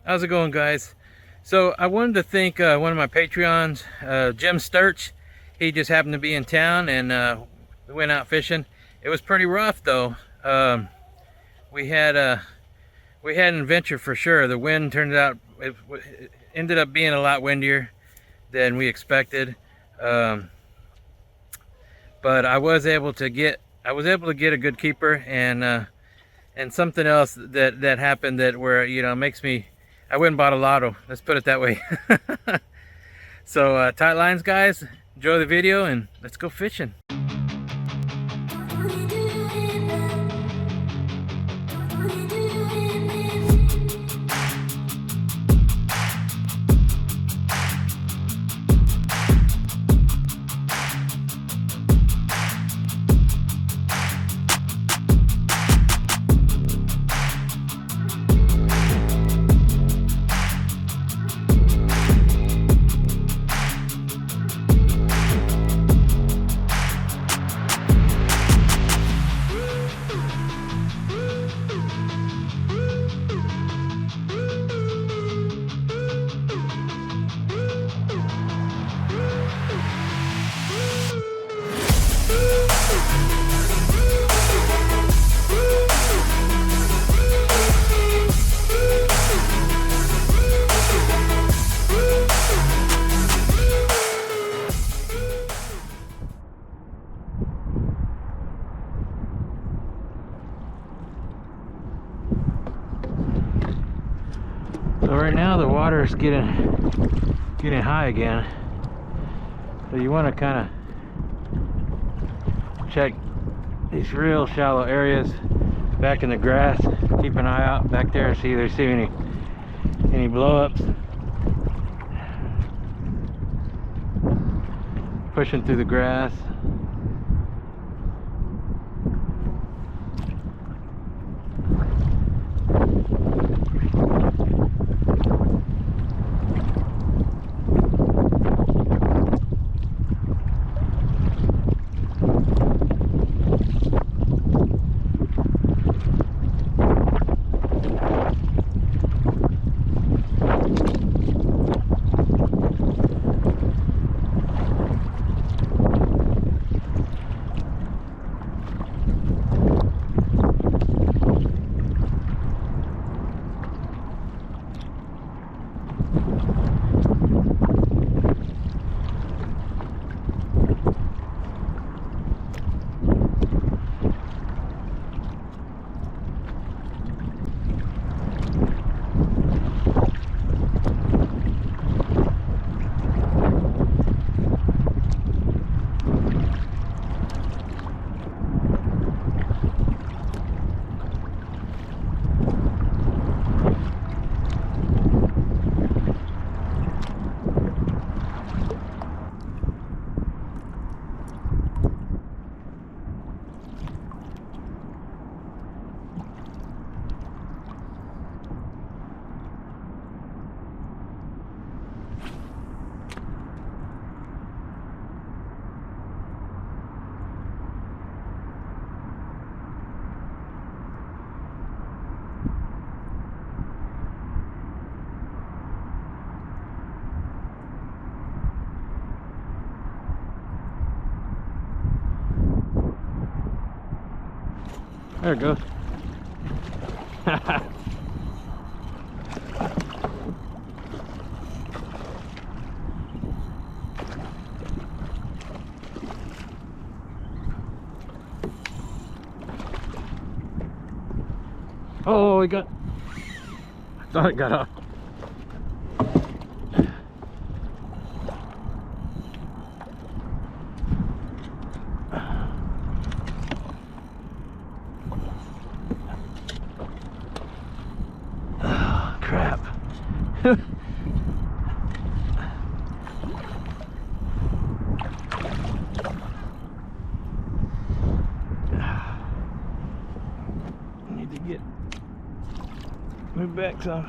How's it going, guys? So I wanted to thank one of my Patreons, Jim Sturch. He just happened to be in town, and we went out fishing. It was pretty rough though. We had an adventure for sure. The wind turned out, it ended up being a lot windier than we expected. But I was able to get a good keeper, and something else that happened that where, you know, makes me, I went and bought a lotto, let's put it that way. So tight lines, guys, enjoy the video and let's go fishing. So right now the water is getting high again. So you want to kind of check these real shallow areas back in the grass. Keep an eye out back there and see if there's any blow-ups. Pushing through the grass. There it goes. Oh, I thought it got off. Crap. Need to move back some.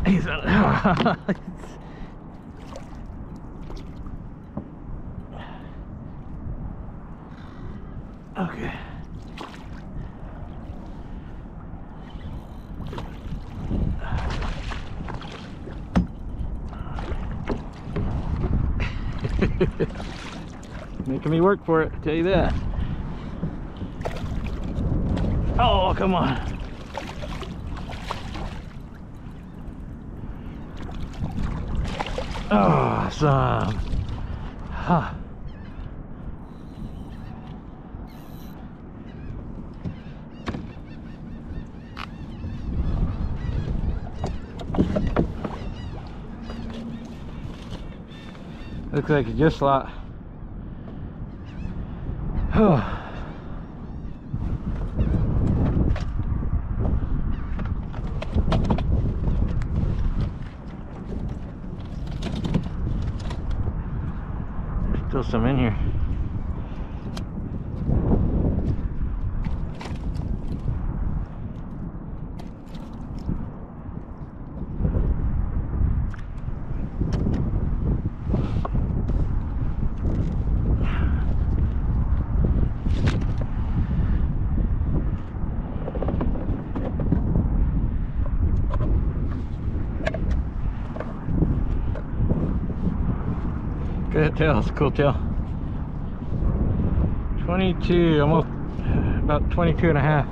He's on. Okay. Making me work for it, I tell you that. Oh, come on. Awesome. Huh. Looks like it just lot. Oh. Still some in here. Good tail, it's a cool tail. 22, almost about 22 and a half.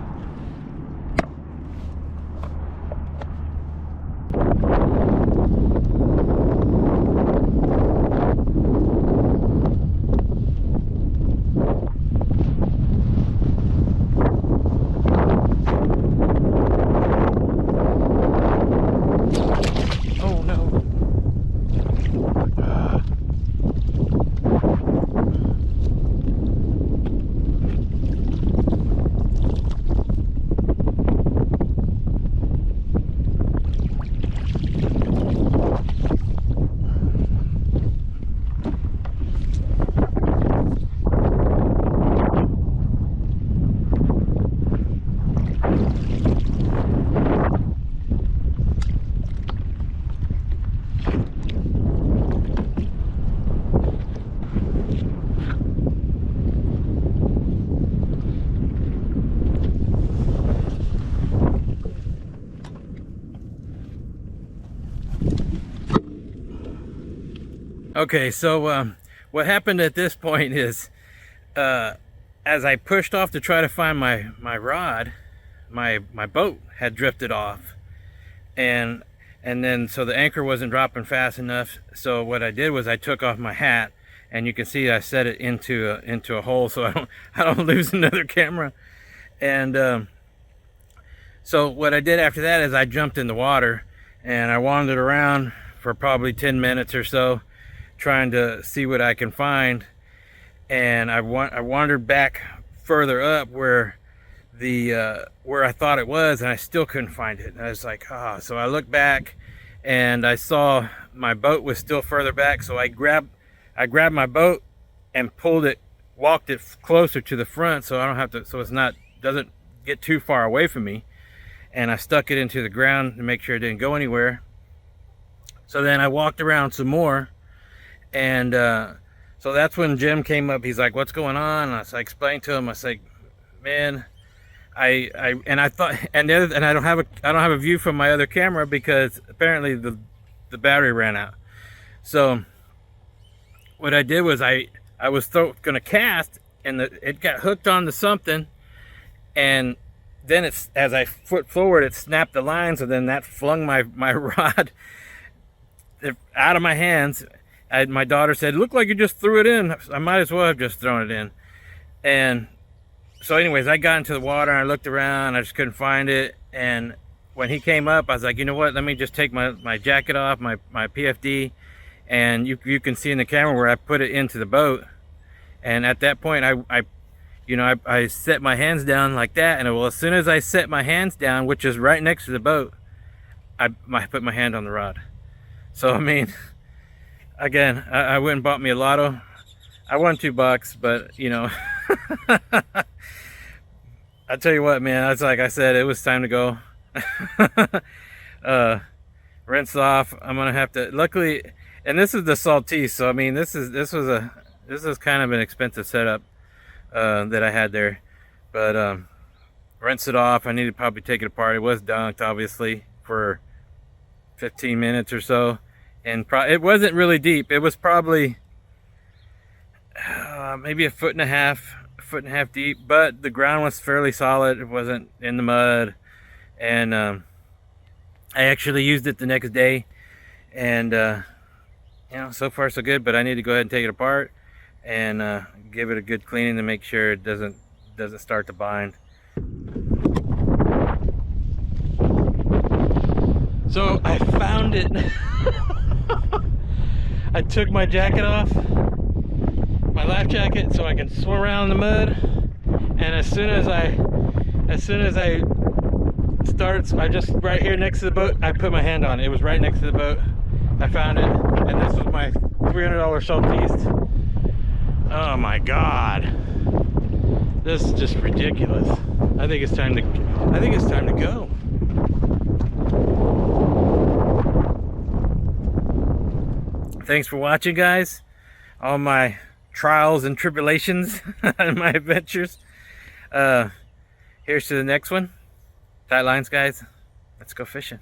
Okay, so what happened at this point is as I pushed off to try to find my rod, my boat had drifted off, and then so the anchor wasn't dropping fast enough. So what I did was I took off my hat, and you can see I set it into a hole so I don't lose another camera. And so what I did after that is I jumped in the water and I wandered around for probably 10 minutes or so, trying to see what I can find. And I wandered back further up where I thought it was, and I still couldn't find it. And I was like, so I looked back and I saw my boat was still further back. So I grabbed my boat and walked it closer to the front so I don't have to, so doesn't get too far away from me. And I stuck it into the ground to make sure it didn't go anywhere. So then I walked around some more. And so that's when Jim came up. He's like, "What's going on?" And I explained to him. I was like, "Man, I thought, and I don't have a view from my other camera because apparently the battery ran out." So what I did was I was gonna cast, and it got hooked onto something, and then as I foot forward, it snapped the lines, and then that flung my rod out of my hands. My daughter said, "Looked like you just threw it in." I might as well have just thrown it in. And so anyways, I got into the water and I looked around. I just couldn't find it. And when he came up, I was like, you know what? Let me just take my jacket off, my PFD. And you can see in the camera where I put it into the boat. And at that point, I set my hands down like that. And well, as soon as I set my hands down, which is right next to the boat, I put my hand on the rod. So, I mean, again, I went and bought me a lotto. I won $2, but you know, I tell you what, man, that's like I said, it was time to go. rinse off. I'm gonna have to, luckily, and this is the Saltese, so I mean this is kind of an expensive setup that I had there, but rinse it off. I need to probably take it apart. It was dunked obviously for 15 minutes or so, and it wasn't really deep. It was probably maybe a foot and a half deep, but the ground was fairly solid. It wasn't in the mud, and I actually used it the next day, and you know, so far so good. But I need to go ahead and take it apart and give it a good cleaning to make sure it doesn't start to bind. So I found it. I took my jacket off, my life jacket, so I can swim around in the mud. And as soon as I start, I just right here next to the boat, I put my hand on it. It was right next to the boat. I found it, and this was my $300 Saltese. Oh my God, this is just ridiculous. I think it's time to go. Thanks for watching, guys. All my trials and tribulations and my adventures. Here's to the next one. Tight lines, guys. Let's go fishing.